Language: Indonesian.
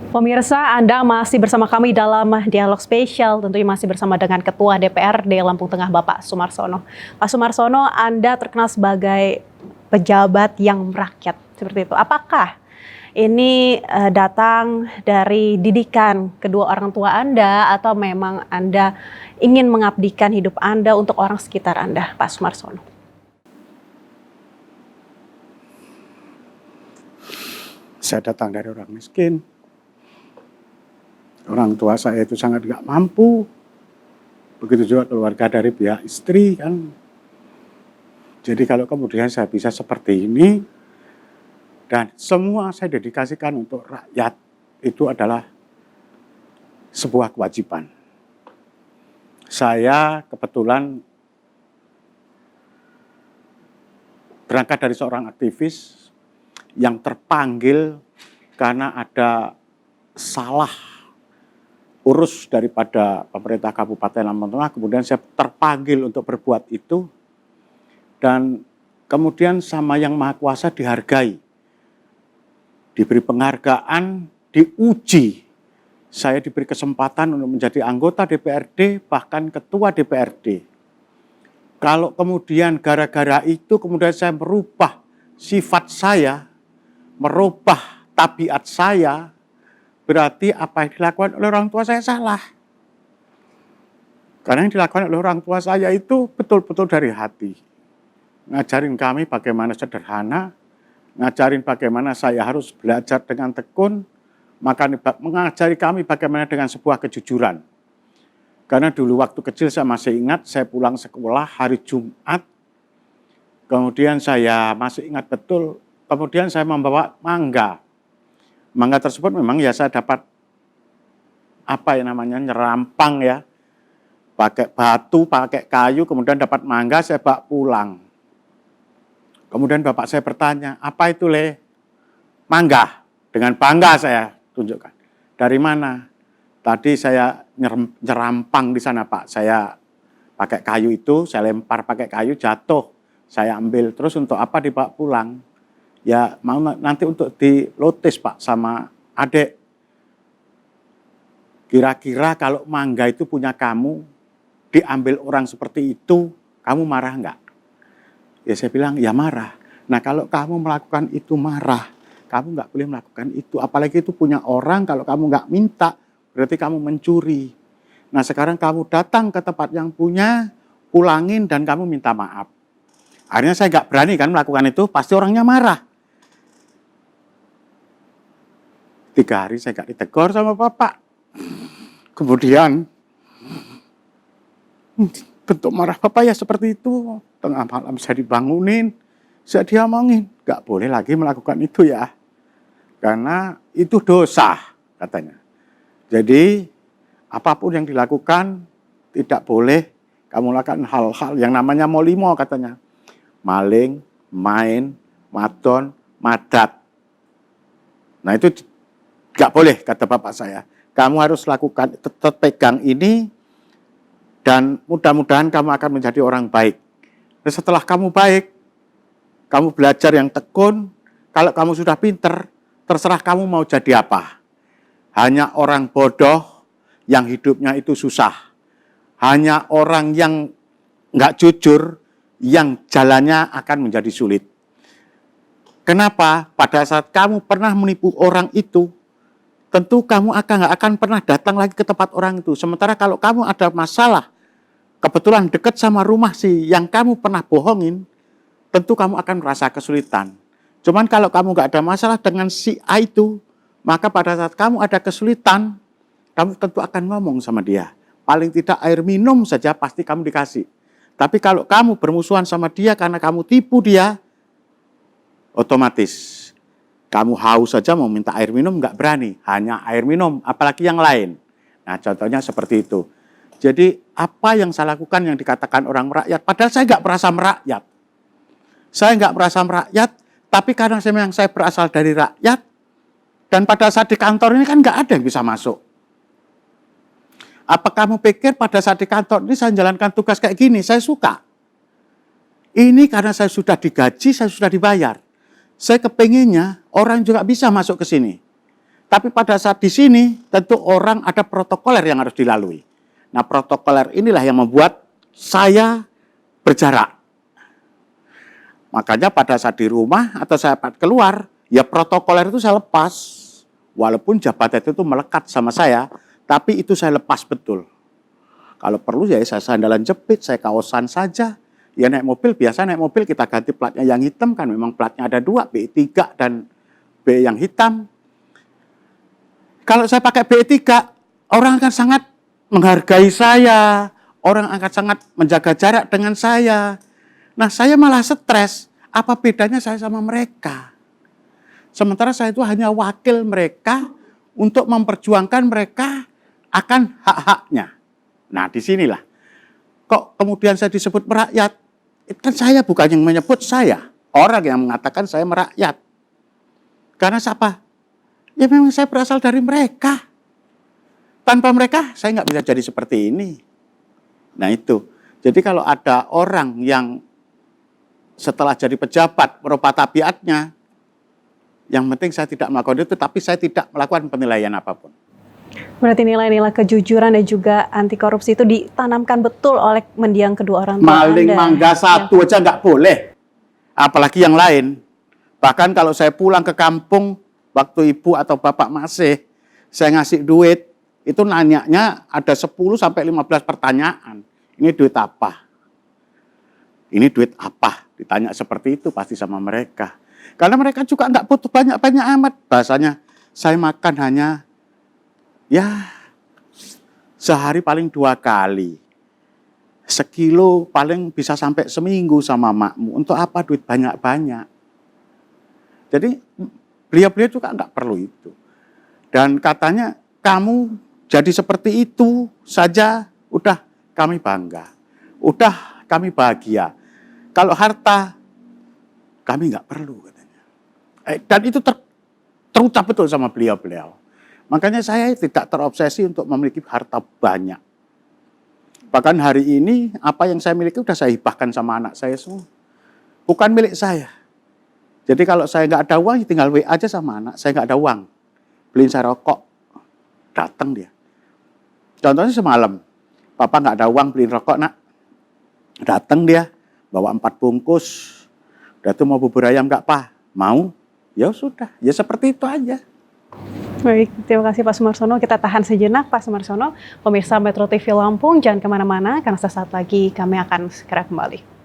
Pemirsa, Anda masih bersama kami dalam dialog spesial, tentunya masih bersama dengan Ketua DPRD Lampung Tengah, Bapak Soemarsono. Pak Soemarsono, Anda terkenal sebagai pejabat yang merakyat, seperti itu. Apakah ini datang dari didikan kedua orang tua Anda, atau memang Anda ingin mengabdikan hidup Anda untuk orang sekitar Anda, Pak Soemarsono? Saya datang dari orang miskin. Orang tua saya itu sangat gak mampu. Begitu juga keluarga dari pihak istri kan. Jadi kalau kemudian saya bisa seperti ini, dan semua saya dedikasikan untuk rakyat, itu adalah sebuah kewajiban. Saya kebetulan berangkat dari seorang aktivis yang terpanggil karena ada salah urus daripada pemerintah Kabupaten Lampung Tengah, kemudian saya terpanggil untuk berbuat itu, dan kemudian sama Yang Maha Kuasa dihargai, diberi penghargaan, diuji. Saya diberi kesempatan untuk menjadi anggota DPRD, bahkan ketua DPRD. Kalau kemudian gara-gara itu kemudian saya merubah sifat saya, merubah tabiat saya, berarti apa yang dilakukan oleh orang tua saya salah. Karena yang dilakukan oleh orang tua saya itu betul-betul dari hati. Ngajarin kami bagaimana sederhana, ngajarin bagaimana saya harus belajar dengan tekun, maka mengajari kami bagaimana dengan sebuah kejujuran. Karena dulu waktu kecil saya masih ingat, saya pulang sekolah hari Jumat, kemudian saya masih ingat betul, kemudian saya membawa mangga. Mangga tersebut memang ya saya dapat nyerampang ya, pakai batu, pakai kayu, kemudian dapat mangga, saya bawa pulang. Kemudian bapak saya bertanya, apa itu Le? Mangga. Dengan bangga saya tunjukkan. Dari mana? Tadi saya nyerampang di sana Pak, saya pakai kayu itu, saya lempar pakai kayu, jatuh, saya ambil, terus untuk apa dibawa pulang? Ya mau nanti untuk dilotis Pak sama adik. Kira-kira kalau mangga itu punya kamu, diambil orang seperti itu, kamu marah enggak? Ya saya bilang, ya marah. Nah kalau kamu melakukan itu marah, kamu enggak boleh melakukan itu. Apalagi itu punya orang, kalau kamu enggak minta, berarti kamu mencuri. Nah sekarang kamu datang ke tempat yang punya, pulangin dan kamu minta maaf. Akhirnya saya enggak berani kan melakukan itu, pasti orangnya marah. 3 hari saya gak ditegur sama bapak. Kemudian bentuk marah bapak ya seperti itu. Tengah malam saya dibangunin, saya diomongin, gak boleh lagi melakukan itu ya. Karena itu dosa katanya. Jadi apapun yang dilakukan tidak boleh kamu lakukan hal-hal yang namanya molimo katanya. Maling, main, madon, madat. Nah itu gak boleh, kata bapak saya. Kamu harus lakukan, tetap pegang ini, dan mudah-mudahan kamu akan menjadi orang baik. Dan setelah kamu baik, kamu belajar yang tekun, kalau kamu sudah pinter, terserah kamu mau jadi apa. Hanya orang bodoh yang hidupnya itu susah. Hanya orang yang gak jujur, yang jalannya akan menjadi sulit. Kenapa? Pada saat kamu pernah menipu orang itu, tentu kamu gak akan pernah datang lagi ke tempat orang itu. Sementara kalau kamu ada masalah, kebetulan dekat sama rumah si yang kamu pernah bohongin, tentu kamu akan merasa kesulitan. Cuman kalau kamu gak ada masalah dengan si A itu, maka pada saat kamu ada kesulitan, kamu tentu akan ngomong sama dia. Paling tidak air minum saja pasti kamu dikasih. Tapi kalau kamu bermusuhan sama dia karena kamu tipu dia, otomatis kamu haus saja mau minta air minum nggak berani, hanya air minum, apalagi yang lain. Nah contohnya seperti itu. Jadi apa yang saya lakukan yang dikatakan orang merakyat, padahal saya nggak merasa merakyat. Saya nggak merasa merakyat, tapi karena saya berasal dari rakyat, dan pada saat di kantor ini kan nggak ada yang bisa masuk. Apa kamu pikir pada saat di kantor ini saya menjalankan tugas kayak gini, saya suka? Ini karena saya sudah digaji, saya sudah dibayar. Saya kepinginnya orang juga bisa masuk ke sini. Tapi pada saat di sini tentu orang ada protokoler yang harus dilalui. Nah, protokoler inilah yang membuat saya berjarak. Makanya pada saat di rumah atau saya keluar, ya protokoler itu saya lepas. Walaupun jabatan itu melekat sama saya, tapi itu saya lepas betul. Kalau perlu ya saya sandalan jepit, saya kaosan saja. Ya naik mobil, biasa naik mobil kita ganti platnya yang hitam kan. Memang platnya ada 2, B3 dan B yang hitam. Kalau saya pakai B3, orang akan sangat menghargai saya. Orang akan sangat menjaga jarak dengan saya. Nah, saya malah stres. Apa bedanya saya sama mereka? Sementara saya itu hanya wakil mereka untuk memperjuangkan mereka akan hak-haknya. Nah, disinilah. Kok kemudian saya disebut merakyat? Kan saya bukan yang menyebut saya. Orang yang mengatakan saya merakyat. Karena siapa? Ya memang saya berasal dari mereka. Tanpa mereka, saya nggak bisa jadi seperti ini. Nah itu. Jadi kalau ada orang yang setelah jadi pejabat merubah tabiatnya, yang penting saya tidak melakukan itu, tapi saya tidak melakukan penilaian apapun. Berarti nilai-nilai kejujuran dan juga anti korupsi itu ditanamkan betul oleh mendiang kedua orang tua Maling Anda. mangga satu aja nggak boleh. Apalagi yang lain. Bahkan kalau saya pulang ke kampung, waktu ibu atau bapak masih, saya ngasih duit, itu nanyanya ada 10-15 pertanyaan. Ini duit apa? Ini duit apa? Ditanya seperti itu pasti sama mereka. Karena mereka juga nggak butuh banyak-banyak amat. Bahasanya, saya makan hanya ya sehari paling 2 kali. Sekilo paling bisa sampai seminggu sama makmu. Untuk apa duit banyak-banyak? Jadi beliau-beliau juga nggak perlu itu. Dan katanya kamu jadi seperti itu saja udah kami bangga. Udah kami bahagia. Kalau harta kami nggak perlu katanya. Dan itu terucap betul sama beliau-beliau. Makanya saya tidak terobsesi untuk memiliki harta banyak. Bahkan hari ini apa yang saya miliki sudah saya hibahkan sama anak saya semua. Bukan milik saya. Jadi kalau saya nggak ada uang, tinggal WA aja sama anak. Saya nggak ada uang. Beliin saya rokok. Datang dia. Contohnya semalam. Papa nggak ada uang beliin rokok, nak. Datang dia. Bawa 4 bungkus. Udah tuh mau bubur ayam nggak, Pak? Mau? Ya sudah. Ya seperti itu aja. Baik, terima kasih Pak Sumarsono. Kita tahan sejenak Pak Sumarsono. Pemirsa Metro TV Lampung, jangan kemana-mana karena sesaat lagi kami akan segera kembali.